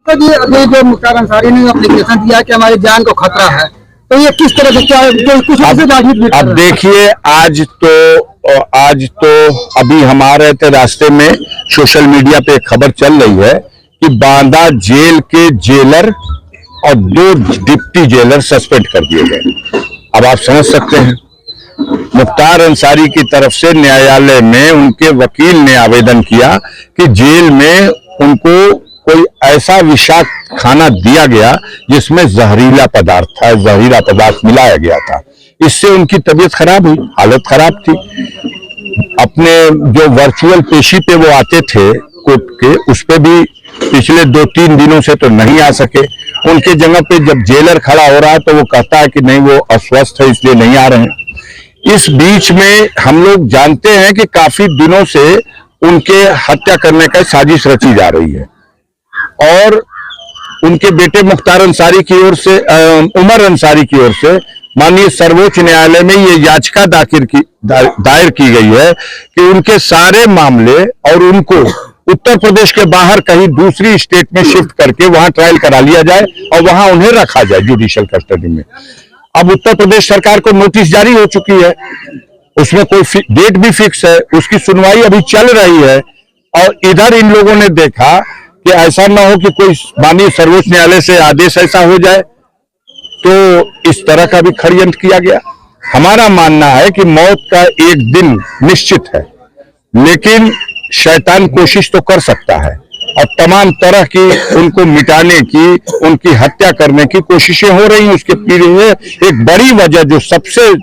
तो ये अभी जो मुख्तार अंसारी ने एप्लीकेशन दिया कि हमारी जान को खतरा है, तो ये किस तरह से क्या कुछ अब देखिए, आज तो अभी हमारे रास्ते में सोशल मीडिया पे एक खबर चल रही है कि बांदा जेल के जेलर और 2 डिप्टी जेलर सस्पेंड कर दिए गए। अब आप समझ सकते हैं, मुख्तार अंसारी की तरफ से न्यायालय में उनके वकील ने आवेदन किया कि जेल में उनको कोई ऐसा विषाक्त खाना दिया गया जिसमें जहरीला पदार्थ मिलाया गया था। इससे उनकी तबीयत खराब हुई, हालत खराब थी। अपने जो वर्चुअल पेशी पे वो आते थे कोर्ट के, उस पे भी पिछले 2-3 दिनों से तो नहीं आ सके। उनके जगह पे जब जेलर खड़ा हो रहा है तो वो कहता है कि नहीं, वो अस्वस्थ है इसलिए नहीं आ रहे हैं। इस बीच में हम लोग जानते हैं कि काफी दिनों से उनके हत्या करने का साजिश रची जा रही है और उनके बेटे मुख्तार अंसारी की ओर से, उमर अंसारी की ओर से माननीय सर्वोच्च न्यायालय में ये याचिका दायर की गई है कि उनके सारे मामले और उनको उत्तर प्रदेश के बाहर कहीं दूसरी स्टेट में शिफ्ट करके वहां ट्रायल करा लिया जाए और वहां उन्हें रखा जाए जुडिशियल कस्टडी में। अब उत्तर प्रदेश सरकार को नोटिस जारी हो चुकी है, उसमें कोई डेट भी फिक्स है, उसकी सुनवाई अभी चल रही है। और इधर इन लोगों ने देखा कि ऐसा ना हो कि कोई माननीय सर्वोच्च न्यायालय से आदेश ऐसा हो जाए, तो इस तरह का भी षड्यंत्र किया गया। हमारा मानना है कि मौत का एक दिन निश्चित है, लेकिन शैतान कोशिश तो कर सकता है और तमाम तरह की उनको मिटाने की, उनकी हत्या करने की कोशिशें हो रही हैं। उसके पीछे एक बड़ी वजह, जो सबसे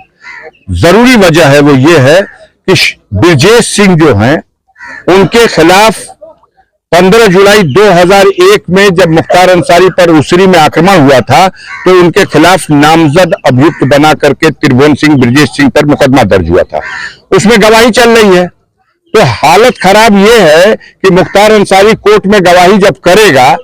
जरूरी वजह है, वो ये है कि ब्रजेश सिंह जो हैं, उनके खिलाफ 15 जुलाई 2001 में जब मुख्तार अंसारी पर उसरी में आक्रमण हुआ था तो उनके खिलाफ नामजद अभियुक्त बना करके त्रिभुवन सिंह, ब्रजेश सिंह पर मुकदमा दर्ज हुआ था। उसमें गवाही चल रही है। तो हालत खराब यह है कि मुख्तार अंसारी कोर्ट में गवाही जब करेगा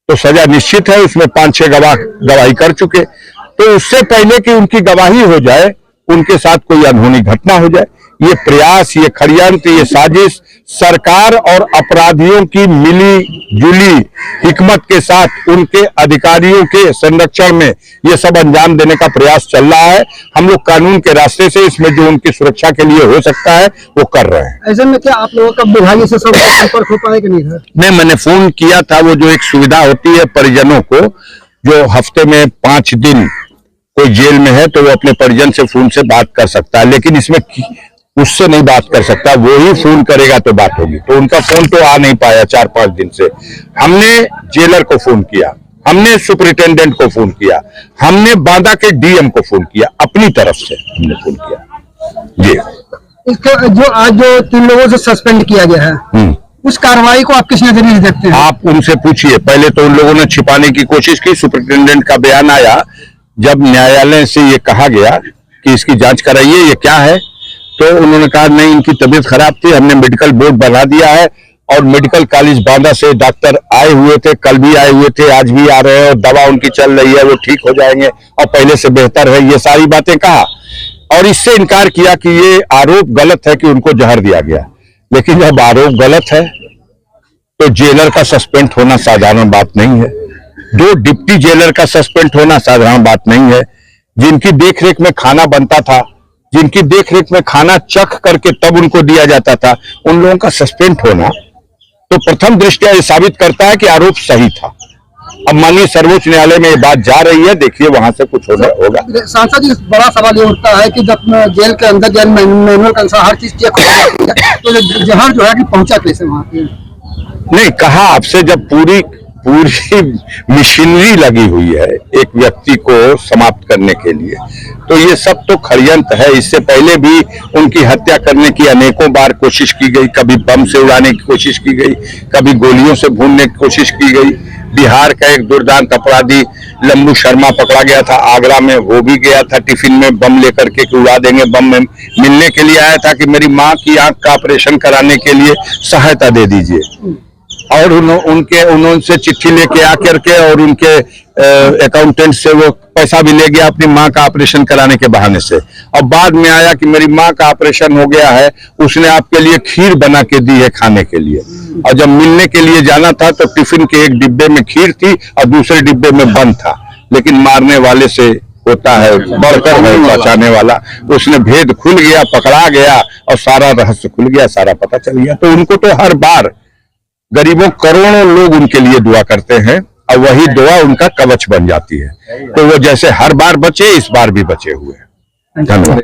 तो सजा निश्चित है। उसमें 5-6 गवाह गवाही कर चुके, तो उससे पहले कि उनकी गवाही हो जाए, उनके साथ कोई अनहोनी घटना हो जाए, ये प्रयास, ये षड्यंत्र, ये साजिश सरकार और अपराधियों की मिली जुली हिकमत के साथ उनके अधिकारियों के संरक्षण में ये सब अंजाम देने का प्रयास चल रहा है। हम लोग कानून के रास्ते से इसमें जो उनकी सुरक्षा के लिए हो सकता है वो कर रहे हैं। ऐसे में क्या आप लोगों का विभागीय से सब संपर्क हो पाएगा नहीं है? नहीं, मैंने फोन किया था। वो जो एक सुविधा होती है परिजनों को, जो हफ्ते में 5 दिन कोई जेल में है तो वो अपने परिजन से फोन से बात कर सकता है, लेकिन इसमें उससे नहीं बात कर सकता, वो ही फोन करेगा तो बात होगी। तो उनका फोन तो आ नहीं पाया 4-5 दिन से। हमने जेलर को फोन किया, हमने सुपरिटेंडेंट को फोन किया, हमने बांदा के डीएम को फोन किया, अपनी तरफ से हमने फोन किया। जी, इसको जो आज जो 3 लोगों से सस्पेंड किया गया है, उस कार्रवाई को आप किस नजरिए से देखते हैं? आप उनसे पूछिए। पहले तो उन लोगों ने छिपाने की कोशिश की। सुपरिटेंडेंट का बयान आया जब न्यायालय से ये कहा गया कि इसकी जांच कराइए, ये क्या है, तो उन्होंने कहा नहीं, इनकी तबीयत खराब थी, हमने मेडिकल बोर्ड बना दिया है और मेडिकल कॉलेज बांदा से डॉक्टर आए हुए थे, कल भी आए हुए थे, आज भी आ रहे हैं और दवा उनकी चल रही है, वो ठीक हो जाएंगे और पहले से बेहतर है। ये सारी बातें कहा और इससे इनकार किया कि ये आरोप गलत है कि उनको जहर दिया गया। लेकिन जब आरोप गलत है तो जेलर का सस्पेंड होना साधारण बात नहीं है। 2 डिप्टी जेलर का सस्पेंड होना साधारण बात नहीं है। जिनकी देखरेख में खाना बनता था, जिनकी देखरेख में खाना चख करके तब उनको दिया जाता था, उन लोगों का सस्पेंड होना तो प्रथम दृष्टया ये साबित करता है कि आरोप सही था। अब माननीय सर्वोच्च न्यायालय में ये बात जा रही है, देखिए वहां से कुछ होगा। सांसद जी, बड़ा सवाल ये उठता है कि जब जेल के अंदर जेल मैनुअल के अनुसार हर चीज चेक हो जाती है, तो जहर जो है कि पहुंचा कैसे वहां पे? नहीं, कहा आपसे, जब पूरी मशीनरी लगी हुई है एक व्यक्ति को समाप्त करने के लिए, तो ये सब तो षड्यंत्र है। इससे पहले भी उनकी हत्या करने की अनेकों बार कोशिश की गई। कभी बम से उड़ाने की कोशिश की गई, कभी गोलियों से भूनने की कोशिश की गई। बिहार का एक दुर्दांत अपराधी लंबू शर्मा पकड़ा गया था आगरा में, वो भी गया था टिफिन में बम लेकर के कि उड़ा देंगे बम। में मिलने के लिए आया था कि मेरी माँ की आंख का ऑपरेशन कराने के लिए सहायता दे दीजिए, और उन्होंने चिट्ठी लेके आकर के और उनके अकाउंटेंट से वो पैसा भी ले गया अपनी माँ का ऑपरेशन कराने के बहाने से। और बाद में आया कि मेरी माँ का ऑपरेशन हो गया है, उसने आपके लिए खीर बना के दी है खाने के लिए। और जब मिलने के लिए जाना था तो टिफिन के एक डिब्बे में खीर थी और दूसरे डिब्बे में बंद था, लेकिन मारने वाले से होता है बढ़कर है बचाने वाला। उसने भेद खुल गया, पकड़ा गया और सारा रहस्य खुल गया, सारा पता चल गया। तो उनको तो हर बार गरीबों करोड़ों लोग उनके लिए दुआ करते हैं और वही दुआ उनका कवच बन जाती है। तो वो जैसे हर बार बचे, इस बार भी बचे हुए हैं। धन्यवाद।